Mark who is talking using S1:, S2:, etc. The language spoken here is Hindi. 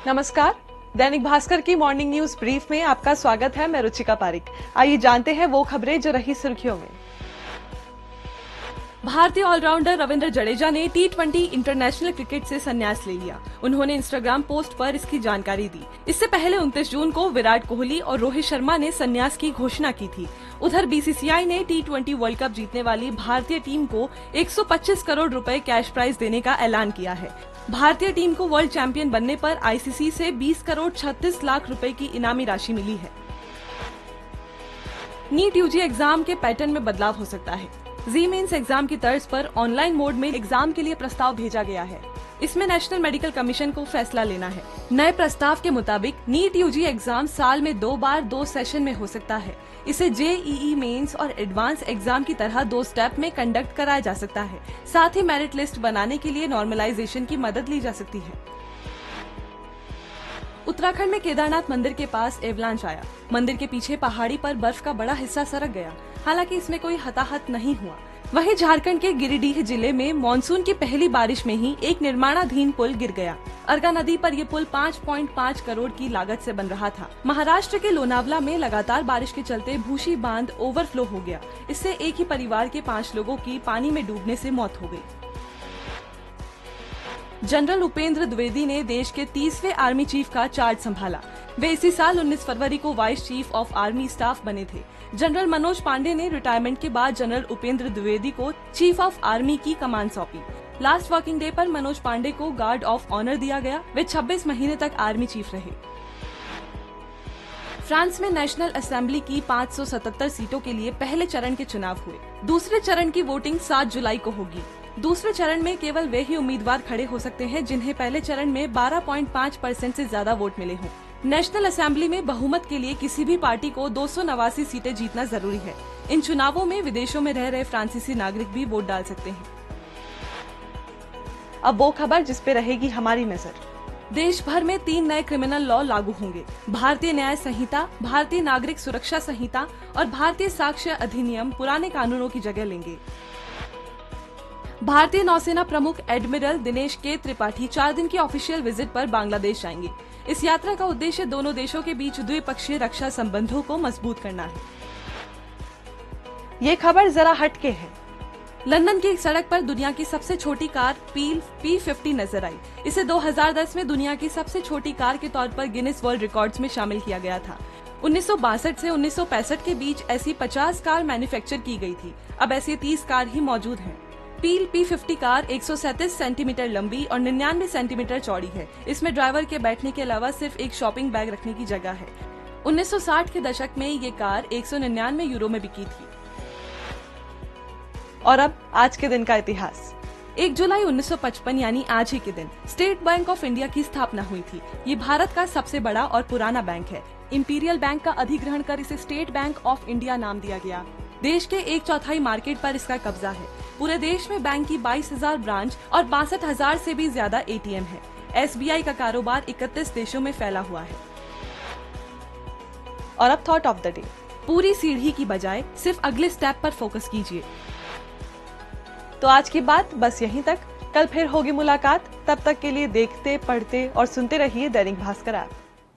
S1: नमस्कार। दैनिक भास्कर की मॉर्निंग न्यूज ब्रीफ में आपका स्वागत है। मैं रुचिका पारिक। आइए जानते हैं वो खबरें जो रही सुर्खियों में। भारतीय ऑलराउंडर रविंद्र जडेजा ने टी20 इंटरनेशनल क्रिकेट से संन्यास ले लिया। उन्होंने इंस्टाग्राम पोस्ट पर इसकी जानकारी दी। इससे पहले 29 जून को विराट कोहली और रोहित शर्मा ने संन्यास की घोषणा की थी। उधर बीसीसीआई ने टी20 वर्ल्ड कप जीतने वाली भारतीय टीम को 125 करोड़ रुपए कैश प्राइज देने का ऐलान किया है। भारतीय टीम को वर्ल्ड चैंपियन बनने पर आईसीसी से 20 करोड़ 36 लाख रुपए की इनामी राशि मिली है। नीट यूजी एग्जाम के पैटर्न में बदलाव हो सकता है। जी मेंस एग्जाम की तर्ज पर ऑनलाइन मोड में एग्जाम के लिए प्रस्ताव भेजा गया है। इसमें नेशनल मेडिकल कमीशन को फैसला लेना है। नए प्रस्ताव के मुताबिक नीट यूजी एग्जाम साल में 2 बार 2 सेशन में हो सकता है। इसे जेईई मेंस और एडवांस एग्जाम की तरह 2 स्टेप में कंडक्ट कराया जा सकता है। साथ ही मेरिट लिस्ट बनाने के लिए नॉर्मलाइजेशन की मदद ली जा सकती है। उत्तराखंड में केदारनाथ मंदिर के पास एवलांच आया। मंदिर के पीछे पहाड़ी पर बर्फ का बड़ा हिस्सा सरक गया। हालांकि इसमें कोई हताहत नहीं हुआ। वहीं झारखंड के गिरिडीह जिले में मानसून की पहली बारिश में ही एक निर्माणाधीन पुल गिर गया। अर्गा नदी पर ये पुल 5.5 करोड़ की लागत से बन रहा था। महाराष्ट्र के लोनावला में लगातार बारिश के चलते भूशी बांध ओवरफ्लो हो गया। इससे एक ही परिवार के 5 लोगों की पानी में डूबने से मौत हो गई। जनरल उपेंद्र द्विवेदी ने देश के 30वें आर्मी चीफ का चार्ज संभाला। वे इसी साल 19 फरवरी को vice chief of army staff बने थे। जनरल मनोज पांडे ने रिटायरमेंट के बाद जनरल उपेंद्र द्विवेदी को चीफ ऑफ आर्मी की कमान सौंपी। लास्ट वर्किंग डे पर मनोज पांडे को गार्ड ऑफ ऑनर दिया गया। वे 26 महीने तक आर्मी चीफ रहे। फ्रांस में नेशनल असेंबली की 577 सीटों के लिए पहले चरण के चुनाव हुए। दूसरे चरण की वोटिंग 7 जुलाई को होगी। दूसरे चरण में केवल वे ही उम्मीदवार खड़े हो सकते हैं जिन्हें पहले चरण में 12.5% से ज्यादा वोट मिले हों। नेशनल असेंबली में बहुमत के लिए किसी भी पार्टी को 289 सीटें जीतना जरूरी है। इन चुनावों में विदेशों में रह रहे फ्रांसीसी नागरिक भी वोट डाल सकते हैं। अब वो खबर जिस पे रहेगी हमारी नजर। देश भर में 3 नए क्रिमिनल लॉ लागू होंगे। भारतीय न्याय संहिता, भारतीय नागरिक सुरक्षा संहिता और भारतीय साक्ष्य अधिनियम पुराने कानूनों की जगह लेंगे। भारतीय नौसेना प्रमुख एडमिरल दिनेश के त्रिपाठी 4 दिन की ऑफिशियल विजिट पर बांग्लादेश जाएंगे। इस यात्रा का उद्देश्य दोनों देशों के बीच द्विपक्षीय रक्षा संबंधों को मजबूत करना है। ये खबर जरा हटके है। लंदन की एक सड़क पर दुनिया की सबसे छोटी कार पील P50 नजर आई। इसे 2010 में दुनिया की सबसे छोटी कार के तौर पर गिनीज वर्ल्ड रिकॉर्ड्स में शामिल किया गया था। 1962 से 1965 के बीच ऐसी 50 कार मैन्युफैक्चर की गई थी। अब ऐसी 30 कार ही मौजूद हैं। पील P50 कार 137 सेंटीमीटर लंबी और 99 सेंटीमीटर चौड़ी है। इसमें ड्राइवर के बैठने के अलावा सिर्फ एक शॉपिंग बैग रखने की जगह है। 1960 के दशक में ये कार 199 यूरो में बिकी थी। और अब आज के दिन का इतिहास। 1 जुलाई 1955 यानी आज ही के दिन स्टेट बैंक ऑफ इंडिया की स्थापना हुई थी। ये भारत का सबसे बड़ा और पुराना बैंक है। इंपीरियल बैंक का अधिग्रहण कर इसे स्टेट बैंक ऑफ इंडिया नाम दिया गया। देश के 1/4 मार्केट पर इसका कब्जा है। पूरे देश में बैंक की 22,000 ब्रांच और 62,000 से भी ज्यादा एटीएम है। एसबीआई का कारोबार 31 देशों में फैला हुआ है। और अब थॉट ऑफ द डे। पूरी सीढ़ी की बजाय सिर्फ अगले स्टेप पर फोकस कीजिए। तो आज की बात बस यहीं तक। कल फिर होगी मुलाकात। तब तक के लिए देखते, पढ़ते और सुनते रहिए दैनिक भास्कर ऐप।